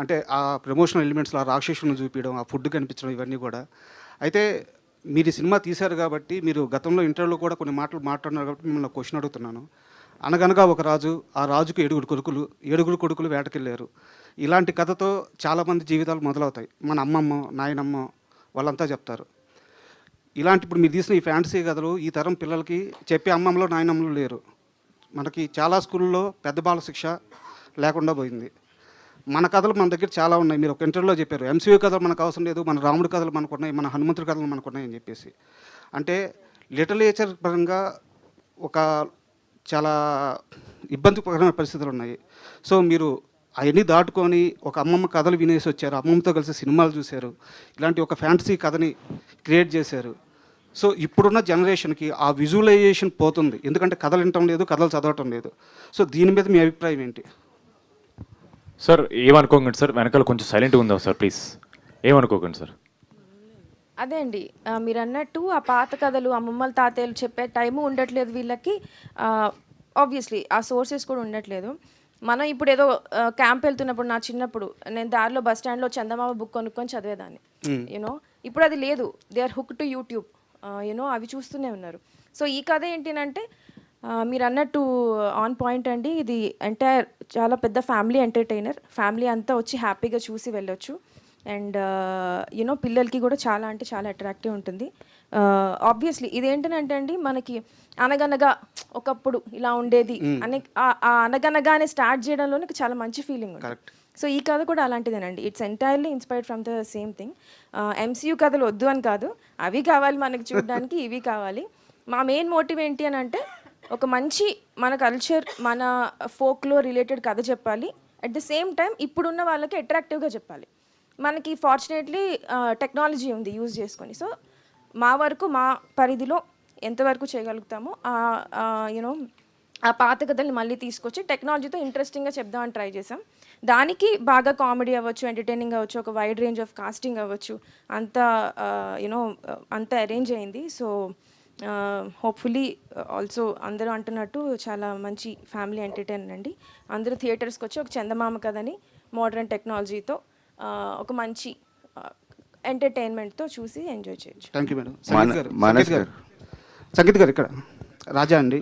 అంటే ఆ ప్రమోషనల్ ఎలిమెంట్స్‌లో ఆ రాక్షసుడిని చూపియడం, ఆ ఫుడ్ కనిపించడం ఇవన్నీ కూడా. అయితే మీరు ఈ సినిమా తీశారు కాబట్టి, మీరు గతంలో ఇంటర్వ్యూలో కూడా కొన్ని మాటలు మాట్లాడినారు కాబట్టి మిమ్మల్ని ఒక క్వెషన్ అడుగుతున్నాను. అనగనగా ఒక రాజు, ఆ రాజుకు 7 కొడుకులు, 7 కొడుకులు వేటకెళ్ళారు. ఇలాంటి కథతో చాలామంది జీవితాలు మొదలవుతాయి. మన అమ్మమ్మో, నాయనమ్మో వాళ్ళంతా చెప్తారు. ఇలాంటి ఇప్పుడు మీరు తీసిన ఈ ఫ్యాంటసీ కథలు ఈ తరం పిల్లలకి చెప్పే అమ్మమ్మలు, నాయనమ్మలు లేరు. మనకి చాలా స్కూల్లో పెద్ద బాల శిక్ష లేకుండా పోయింది. మన కథలు మన దగ్గర చాలా ఉన్నాయి. మీరు ఒక ఇంటర్వ్యూలో చెప్పారు. ఎంసీయూ కథలు మనకు అవసరం లేదు. మన రాముడి కథలు మనకున్నాయి. మన హనుమంతుడి కథలు మనకున్నాయి అని చెప్పేసి. అంటే లిటరేచర్ పరంగా ఒక చాలా ఇబ్బందికరమైన పరిస్థితులు ఉన్నాయి. సో మీరు అవన్నీ దాటుకొని ఒక అమ్మమ్మ కథలు వినేసి వచ్చారు. అమ్మమ్మతో కలిసి సినిమాలు చూశారు. ఇలాంటి ఒక ఫ్యాంటసీ కథని క్రియేట్ చేశారు. సో ఇప్పుడున్న జనరేషన్కి ఆ విజువలైజేషన్ పోతుంది. ఎందుకంటే కథలు వినటం లేదు, కథలు చదవటం లేదు. సో దీని మీద మీ అభిప్రాయం ఏంటి? సార్ ఏమనుకోకండి సార్, వెనకాల కొంచెం సైలెంట్గా ఉందా సార్ ప్లీజ్, ఏమనుకోకండి సార్. అదే అండి, మీరు అన్నట్టు ఆ పాత కథలు అమ్మమ్మల తాతయ్యలు చెప్పే టైము ఉండట్లేదు వీళ్ళకి. ఆబ్వియస్లీ ఆ సోర్సెస్ కూడా ఉండట్లేదు. మనం ఇప్పుడు ఏదో క్యాంప్ వెళ్తున్నప్పుడు, నా చిన్నప్పుడు నేను దారిలో బస్ స్టాండ్లో చందమామ బుక్ కొనుక్కొని చదివేదాన్ని. యూనో ఇప్పుడు అది లేదు. They are hooked to YouTube. You know అవి చూస్తూనే ఉన్నారు. సో ఈ కథ ఏంటినంటే మీరు అన్నట్టు ఆన్ పాయింట్ అండి. ఇది ఎంటైర్ చాలా పెద్ద ఫ్యామిలీ ఎంటర్టైనర్. ఫ్యామిలీ అంతా వచ్చి హ్యాపీగా చూసి వెళ్ళొచ్చు. అండ్ యూనో పిల్లలకి కూడా చాలా అంటే చాలా అట్రాక్టివ్ ఉంటుంది. ఆబ్వియస్లీ ఇదేంటనంటే అండి, మనకి అనగనగా ఒకప్పుడు ఇలా ఉండేది అని ఆ అనగనగానే స్టార్ట్ చేయడంలోనే చాలా మంచి ఫీలింగ్ ఉంటుంది. సో ఈ కథ కూడా అలాంటిదేనండి. It's entirely inspired from the same thing. MCU కథలు వద్దు అని కాదు, అవి కావాలి మనకి చూడడానికి, ఇవి కావాలి. మా మెయిన్ మోటివ్ ఏంటి అని అంటే ఒక మంచి మన కల్చర్, మన ఫోక్లో రిలేటెడ్ కథ చెప్పాలి. అట్ ద సేమ్ టైం ఇప్పుడున్న వాళ్ళకి అట్రాక్టివ్గా చెప్పాలి. మనకి ఫార్చునేట్లీ టెక్నాలజీ ఉంది యూజ్ చేసుకొని. సో మా వరకు మా పరిధిలో ఎంతవరకు చేయగలుగుతామో యూనో ఆ పాత కథల్ని మళ్ళీ తీసుకొచ్చి టెక్నాలజీతో ఇంట్రెస్టింగ్గా చెప్దామని ట్రై చేసాం. దానికి బాగా కామెడీ అవ్వచ్చు, ఎంటర్టైనింగ్ అవ్వచ్చు, ఒక వైడ్ రేంజ్ ఆఫ్ కాస్టింగ్ అవ్వచ్చు, అంతా యూనో అంతా అరేంజ్ అయింది. సో హోప్ఫుల్లీ ఆల్సో అందరూ అంటున్నట్టు చాలా మంచి ఫ్యామిలీ ఎంటర్టైనర్ అండి. అందరూ థియేటర్స్కి వచ్చి ఒక చందమామ కథని మోడర్న్ టెక్నాలజీతో ఒక మంచి ఎంటర్టైన్మెంట్తో చూసి ఎంజాయ్ చేయొచ్చు. Thank you madam. సంగీత్ గారు ఇక్కడ రాజా అండి.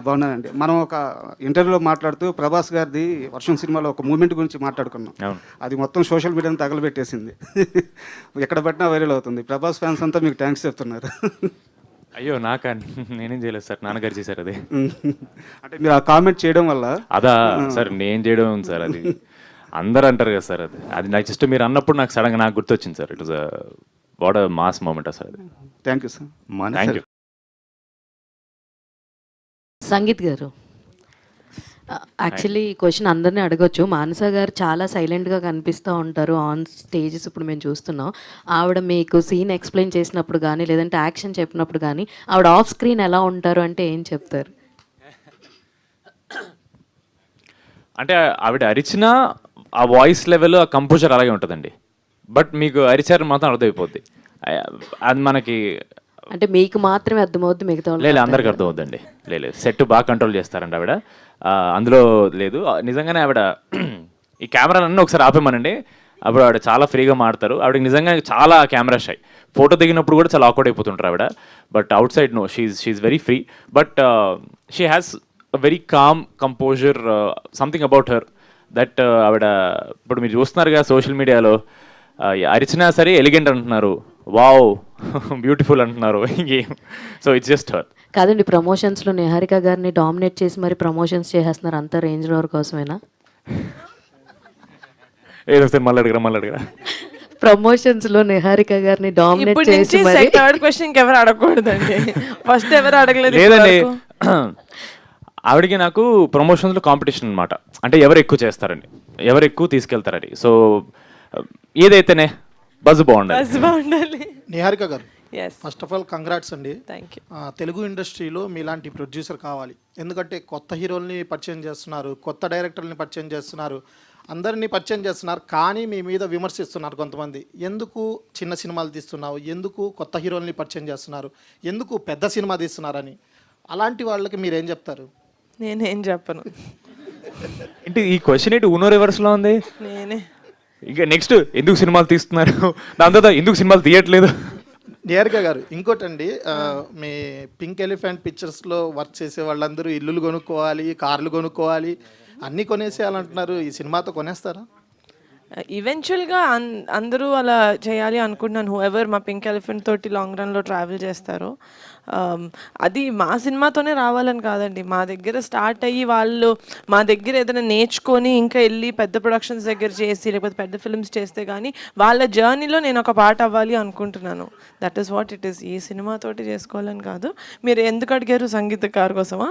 బాగున్నానండి. మనం ఒక ఇంటర్వ్యూలో మాట్లాడుతూ ప్రభాస్ గారిది వర్షం సినిమాలో ఒక మూమెంట్ గురించి మాట్లాడుకున్నాం. అది మొత్తం సోషల్ మీడియాని తగలబెట్టేసింది. ఎక్కడ పట్టినా వైరల్ అవుతుంది. ప్రభాస్ ఫ్యాన్స్ అంతా మీకు థ్యాంక్స్ చెప్తున్నారు. అయ్యో నాకా, నేనేం చేయలేదు సార్, నాన్నగారు చేశారు అది. అంటే మీరు ఆ కామెంట్ చేయడం వల్ల అదా సార్, నేను చేయడం సార్, అది అందరు అంటారు కదా సార్. అది నాకు జస్ట్ మీరు అన్నప్పుడు నాకు సడన్గా నాకు గుర్తొచ్చింది sir. It was what a mass moment sir అది. Thank you sir. Thank you. Sangeet garu, actually ఈ క్వశ్చన్ అందరినీ అడగొచ్చు. మానస గారు చాలా సైలెంట్గా కనిపిస్తూ ఉంటారు ఆన్ స్టేజెస్. ఇప్పుడు మేము చూస్తున్నాం, ఆవిడ మీకు సీన్ ఎక్స్ప్లెయిన్ చేసినప్పుడు కానీ లేదంటే యాక్షన్ చెప్పినప్పుడు కానీ ఆవిడ ఆఫ్ స్క్రీన్ ఎలా ఉంటారు అంటే ఏం చెప్తారు? అంటే ఆవిడ అరిచిన ఆ వాయిస్ లెవెల్, ఆ కంపోజర్ అలాగే ఉంటుందండి. బట్ మీకు అరిచారు మాత్రం అర్థమైపోద్ది. అది మనకి అంటే మీకు మాత్రమే అర్థమవుద్ది, మిగతా లేదు అందరికి అర్థమవుద్దండి. లేదు సెట్ బాగా కంట్రోల్ చేస్తారండి ఆవిడ, అందులో లేదు. నిజంగానే ఆవిడ ఈ కెమెరాలన్నీ ఒకసారి ఆపేమనండి, అప్పుడు ఆవిడ చాలా ఫ్రీగా మాడతారు. ఆవిడకి నిజంగా చాలా కెమెరా షై. ఫోటో దిగినప్పుడు కూడా చాలా ఆక్వర్డ్ అయిపోతుంటారు ఆవిడ. But outside no, she very free. But she has a very calm composure, something about her that ఆవిడ ఇప్పుడు మీరు చూస్తున్నారుగా సోషల్ మీడియాలో, అరిచినా సరే ఎలిగెంట్ అంటున్నారు, వావ్ బ్యూటిఫుల్ అంటున్నారు. ఇంకేం. So it's just her. కాదండి, ప్రమోషన్స్లో నిహారిక గారిని డామినేట్ చేసి మరి ప్రమోషన్స్ చేసేస్తున్నారు, అంతా రేంజ్ రోవర్ కోసమేనా? ఏదో సార్ మళ్ళీ అడగరా. ప్రమోషన్స్లో నిహారిక గారిని డామినేట్ చేసి మరి థర్డ్ క్వశ్చన్ ఎవరు అడగకూడదండి, ఫస్ట్ ఎవరు అడగలేదు. లేదండి, ఆవిడకి నాకు ప్రమోషన్స్లో కాంపిటీషన్ అనమాట. అంటే ఎవరు ఎక్కువ చేస్తారండి, ఎవరు ఎక్కువ తీసుకెళ్తారని. సో ఏదైతేనే బజ్ బాగుండాలి. Niharika garu, first of all congrats అండి. Thank you. తెలుగు ఇండస్ట్రీలో మీలాంటి ప్రొడ్యూసర్ కావాలి. ఎందుకంటే కొత్త హీరోల్ని పరిచయం చేస్తున్నారు, కొత్త డైరెక్టర్ని పరిచయం చేస్తున్నారు, అందరినీ పరిచయం చేస్తున్నారు. కానీ మీ మీద విమర్శిస్తున్నారు కొంతమంది. ఎందుకు చిన్న సినిమాలు తీస్తున్నావు, ఎందుకు కొత్త హీరోల్ని పరిచయం చేస్తున్నారు, ఎందుకు పెద్ద సినిమా తీస్తున్నారని. అలాంటి వాళ్ళకి మీరేం చెప్తారు? నేనేం చెప్పను. ఏంటి ఈ క్వశ్చన్ ఏంటి ఊనో రివర్స్లో ఉంది? నేనే. ఇంకా నెక్స్ట్ ఎందుకు సినిమాలు తీస్తున్నారు, దాని తర్వాత ఎందుకు సినిమాలు తీయట్లేదు? నిహారిక గారు ఇంకోటండి, మీ పింక్ ఎలిఫెంట్ పిక్చర్స్లో వర్క్ చేసే వాళ్ళందరూ ఇల్లులు కొనుక్కోవాలి, కార్లు కొనుక్కోవాలి, అన్నీ కొనేసేయాలంటున్నారు. ఈ సినిమాతో కొనేస్తారా? ఈవెన్చువల్గా అందరూ అలా చేయాలి అనుకుంటున్నాను. హూఎవర్ మా పింక్ ఎలిఫెంట్ తోటి లాంగ్ రన్లో ట్రావెల్ చేస్తారో అది మా సినిమాతోనే రావాలని కాదండి. మా దగ్గర స్టార్ట్ అయ్యి వాళ్ళు మా దగ్గర ఏదైనా నేర్చుకొని ఇంకా వెళ్ళి పెద్ద ప్రొడక్షన్స్ దగ్గర చేసి లేకపోతే పెద్ద ఫిల్మ్స్ చేస్తే కానీ వాళ్ళ జర్నీలో నేను ఒక పార్ట్ అవ్వాలి అనుకుంటున్నాను. That is what it is. ఈ సినిమాతోటి చేసుకోవాలని కాదు. మీరు ఎందుకు అడిగారు? సంగీతకారు కోసమా?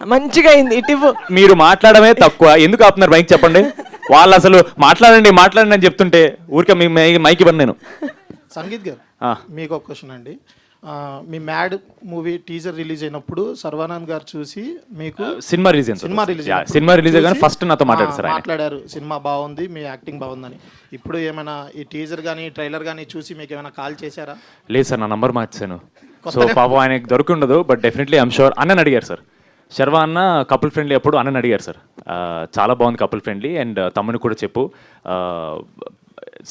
మంచిగా అయింది ఇటు. మీరు మాట్లాడమే తక్కువ, ఎందుకు ఆపుతున్నారు మైక్ చెప్పండి. వాళ్ళు అసలు మాట్లాడండి మాట్లాడండి అని చెప్తుంటే ఊరికే మీ మైక్ ఇవ్వను నేను. సంగీత్ గారు మీకు ఒక క్వశ్చన్ అండి. మీ మ్యాడ్ మూవీ టీజర్ రిలీజ్ అయినప్పుడు సర్వానంద్ గారు చూసి మీకు సినిమా రిలీజ్ కానీ ఫస్ట్ నాతో మాట్లాడారు, సినిమా బాగుంది, మీ యాక్టింగ్ బాగుందని. ఇప్పుడు ఏమైనా ఈ టీజర్ కానీ ట్రైలర్ కానీ చూసి మీకు ఏమైనా కాల్ చేశారా? లేదు సార్, నా నంబర్ మార్చాను. సో పాపం ఆయనకి దొరుకుండదు, బట్ డెఫినెట్లీ ఐమ్ షూర్. అన్నని అడిగారు సార్, శర్వా అన్న కపుల్ ఫ్రెండ్లీ అప్పుడు అన్నని అడిగారు సార్, చాలా బాగుంది కపుల్ ఫ్రెండ్లీ, అండ్ తమ్ముని కూడా చెప్పు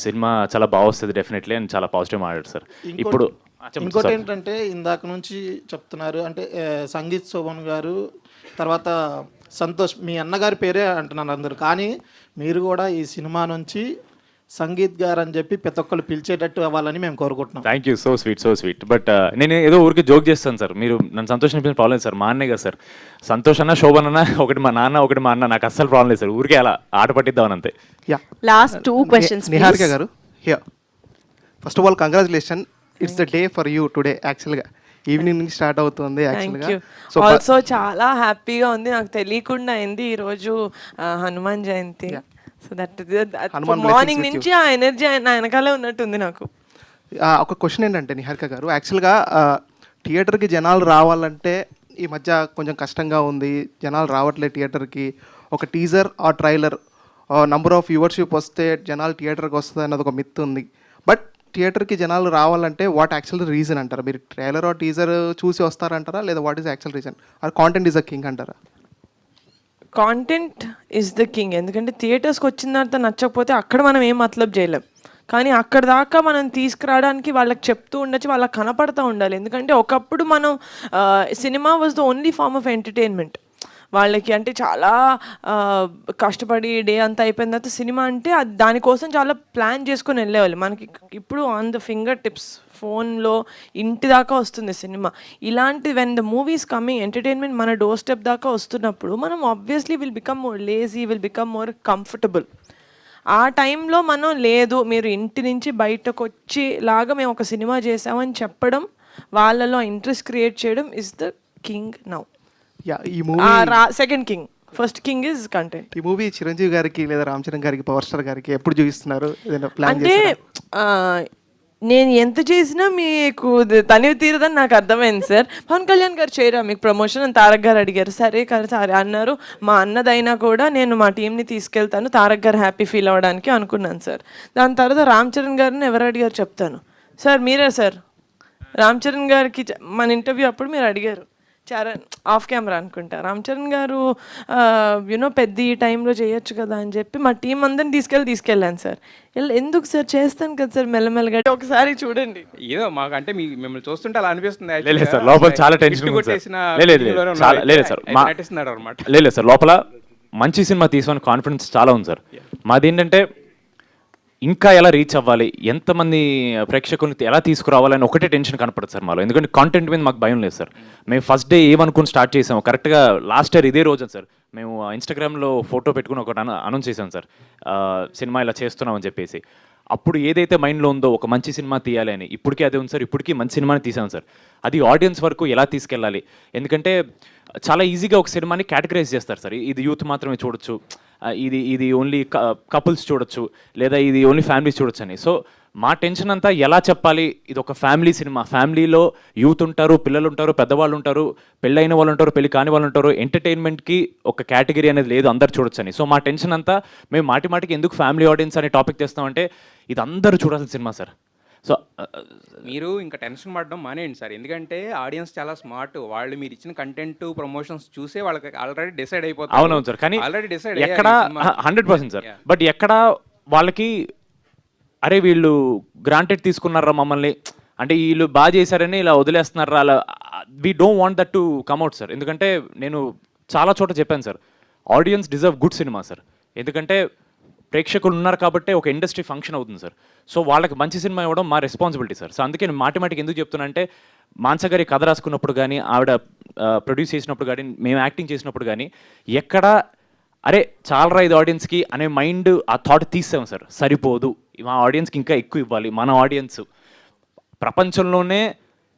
సినిమా చాలా బాగా వస్తుంది డెఫినెట్లీ అని చాలా పాజిటివ్ మాట్లాడారు సార్. ఇప్పుడు ఇంకోటి ఏంటంటే ఇందాక నుంచి చెప్తున్నారు అంటే సంగీత్ శోభన్ గారు తర్వాత సంతోష్ మీ అన్నగారి పేరే అంటున్నారు అందరు, కానీ మీరు కూడా ఈ సినిమా నుంచి సంగీత్ గారు అని చెప్పి ప్రతి ఒక్కళ్ళు పిలిచేటట్టు అవ్వాలని మేము కోరుకుంటున్నాం. Thank you, so sweet. But నేను ఏదో ఊరికి జోక్ చేస్తాను సార్, మీరు నన్ను సంతోషం అనిపించిన ప్రాబ్లం లేదు సార్, మా అన్నే కదా సార్. సంతోష్ అన్న శోభన్ అన్న ఒకటి మా నాన్న ఒకటి మా అన్న, నాకు అస్సలు ప్రాబ్లం లేదు సార్, ఊరికే అలా ఆట పట్టిద్దామని అంతే. లాస్ట్ 2 questions నిహారిక గారు here. First of all congratulation, it's the day for you today. యాక్చువల్గా ఈవినింగ్ నుంచి స్టార్ట్ అవుతుంది యాక్చువల్గా. సో ఆల్సో చాలా హ్యాపీగా ఉంది, నాకు తెలియకుండా అయింది ఈరోజు Hanuman Jayanti. So that morning నుంచి ఆ ఎనర్జీ నా వెనకాలే ఉన్నట్టుంది నాకు. ఒక క్వశ్చన్ ఏంటంటే నిహారిక గారు, యాక్చువల్గా థియేటర్కి జనాలు రావాలంటే ఈ మధ్య కొంచెం కష్టంగా ఉంది, జనాలు రావట్లేదు థియేటర్కి. ఒక టీజర్ ఆ ట్రైలర్ నంబర్ ఆఫ్ వ్యూవర్షిప్ వస్తే జనాలు థియేటర్కి వస్తుంది అన్నది ఒక మిత్ ఉంది. బట్ థియేటర్కి జనాలు రావాలంటే వాట్ యాక్చువల్ రీజన్ అంటారా? మీరు ట్రైలర్ ఆ టీజర్ చూసి వస్తారంటారా, లేదా what is actual reason? Or content is a king అంటారా? Content is the king. ఎందుకంటే థియేటర్స్కి వచ్చిన తర్వాత నచ్చకపోతే అక్కడ మనం ఏం మతలబ్ చేయలేం, కానీ అక్కడ దాకా మనం తీసుకురావడానికి వాళ్ళకి చెప్తూ ఉండొచ్చు, వాళ్ళకి కనపడుతూ ఉండాలి. ఎందుకంటే ఒకప్పుడు మనం cinema was the only form of entertainment వాళ్ళకి. అంటే చాలా కష్టపడి డే అంతా అయిపోయిన తర్వాత సినిమా అంటే దానికోసం చాలా ప్లాన్ చేసుకొని వెళ్ళేవాళ్ళు. మనకి ఇప్పుడు ఆన్ ద ఫింగర్ టిప్స్ ఫోన్లో ఇంటి దాకా వస్తుంది సినిమా. ఇలాంటి when the movies coming entertainment మన డోర్ స్టెప్ దాకా వస్తున్నప్పుడు మనం obviously will become more lazy, will become more comfortable. ఆ టైంలో మనం లేదు మీరు ఇంటి నుంచి బయటకు వచ్చి లాగా మేము ఒక సినిమా చేసామని చెప్పడం, వాళ్ళలో ఇంట్రెస్ట్ క్రియేట్ చేయడం ఇస్ ద కింగ్ నౌ. ఈ movie second king, first king is content. ఈ మూవీ చిరంజీవి గారికి లేదా రామ్ చరణ్ గారికి, పవర్ స్టార్ గారికి ఎప్పుడు చూపిస్తున్నారు? అంటే నేను ఎంత చేసినా మీకు తనివి తీరదని నాకు అర్థమైంది సార్. పవన్ కళ్యాణ్ గారు చేయరా మీకు ప్రమోషన్ అని తారక్ గారు అడిగారు. సరే అన్నారు. మా అన్నదైనా కూడా నేను మా టీంని తీసుకెళ్తాను, తారక్ గారు హ్యాపీ ఫీల్ అవ్వడానికి అనుకున్నాను సార్. దాని తర్వాత రామ్ చరణ్ గారిని ఎవరు అడిగారు చెప్తాను సార్. మీరే సార్ రామ్ చరణ్ గారికి మన ఇంటర్వ్యూ అప్పుడు మీరు అడిగారు, చరణ్ ఆఫ్ కెమెరా అనుకుంటా, రామ్ చరణ్ గారు యూనో పెద్ద ఈ టైంలో చేయొచ్చు కదా అని చెప్పి మా టీం అందరిని తీసుకెళ్ళాను సార్. ఎందుకు సార్ చేస్తాను కదా సార్ మెల్లమెల్లగా, ఒకసారి చూడండి. ఏదో మాకు అంటే మిమ్మల్ని చూస్తుంటే అలా అనిపిస్తుంది. లేదు సార్, లోపల చాలా టెన్షన్ లేదు సార్, లోపల మంచి సినిమా తీసుకుని కాన్ఫిడెన్స్ చాలా ఉంది సార్. మాది ఏంటంటే ఇంకా ఎలా రీచ్ అవ్వాలి, ఎంతమంది ప్రేక్షకుల్ని ఎలా తీసుకురావాలని ఒకటే టెన్షన్ కనపడుతుంది సార్ మాలో. ఎందుకంటే కాంటెంట్ మీద మాకు భయం లేదు సార్. మేము ఫస్ట్ డే ఏమనుకుని స్టార్ట్ చేసాము, కరెక్ట్గా లాస్ట్ ఇయర్ ఇదే రోజు సార్ మేము ఇన్స్టాగ్రామ్లో ఫోటో పెట్టుకుని ఒకటి అనౌన్స్ చేసాం సార్, సినిమా ఇలా చేస్తున్నామని చెప్పేసి. అప్పుడు ఏదైతే మైండ్లో ఉందో ఒక మంచి సినిమా తీయాలి అని, ఇప్పటికీ అదే ఉంది సార్. ఇప్పటికీ మంచి సినిమాని తీసాం సార్. అది ఆడియన్స్ వరకు ఎలా తీసుకెళ్ళాలి, ఎందుకంటే చాలా ఈజీగా ఒక సినిమాని కేటగరైజ్ చేస్తారు సార్. ఇది యూత్ మాత్రమే చూడొచ్చు, ఇది ఓన్లీ కపుల్స్ చూడొచ్చు, లేదా ఇది ఓన్లీ ఫ్యామిలీస్ చూడొచ్చు అని. సో మా టెన్షన్ అంతా ఎలా చెప్పాలి, ఇది ఒక ఫ్యామిలీ సినిమా, ఫ్యామిలీలో యూత్ ఉంటారు, పిల్లలు ఉంటారు, పెద్దవాళ్ళు ఉంటారు, పెళ్ళైన వాళ్ళు ఉంటారు, పెళ్లి కాని వాళ్ళు ఉంటారు, ఎంటర్టైన్మెంట్కి ఒక కేటగిరీ అనేది లేదు, అందరు చూడొచ్చు అని. సో మా టెన్షన్ అంతా మేము మాటికి ఎందుకు ఫ్యామిలీ ఆడియన్స్ అనే టాపిక్ తెస్తామంటే ఇది అందరూ చూడాల్సిన సినిమా సార్. సో మీరు ఇంకా టెన్షన్ పడడం మానేయండి సార్, ఎందుకంటే ఆడియన్స్ చాలా స్మార్ట్. వాళ్ళు మీరు ఇచ్చిన కంటెంట్ ప్రమోషన్స్ చూసే వాళ్ళకి ఆల్రెడీ డిసైడ్ అయిపోతారు. అవునవును సార్, కానీ ఆల్రెడీ డిసైడ్ ఎక్కడ 100% సార్, బట్ ఎక్కడ వాళ్ళకి అరే వీళ్ళు గ్రాంటెడ్ తీసుకున్నారా మమ్మల్ని, అంటే వీళ్ళు బాగా చేశారని ఇలా వదిలేస్తున్నారా, అలా we don't want that to come out sir. ఎందుకంటే నేను చాలా చోట చెప్పాను sir, audience deserve good cinema sir. ఎందుకంటే ప్రేక్షకులు ఉన్నారు కాబట్టి ఒక ఇండస్ట్రీ ఫంక్షన్ అవుతుంది సార్. సో వాళ్ళకి మంచి సినిమా ఇవ్వడం మా రెస్పాన్సిబిలిటీ సార్. సో అందుకే నేను మాటిమాటికి ఎందుకు చెప్తున్నా అంటే, మాన్స గారి కథ రాసుకున్నప్పుడు కానీ, ఆవిడ ప్రొడ్యూస్ చేసినప్పుడు కానీ, మేము యాక్టింగ్ చేసినప్పుడు కానీ, ఎక్కడ అరే చాలరా ఇది ఆడియన్స్కి అనే మైండ్ ఆ థాట్ తీసాం సార్. సరిపోదు, మా ఆడియన్స్కి ఇంకా ఎక్కువ ఇవ్వాలి. మన ఆడియన్స్ ప్రపంచంలోనే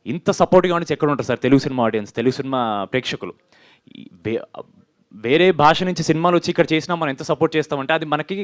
ఇంత సపోర్ట్గా ఆడియన్స్ ఎక్కడ ఉంటారు sir? Telugu cinema audience, Telugu cinema ప్రేక్షకులు. వేరే భాష నుంచి సినిమాలు వచ్చి ఇక్కడ చేసినా మనం ఎంత సపోర్ట్ చేస్తామంటే అది మనకి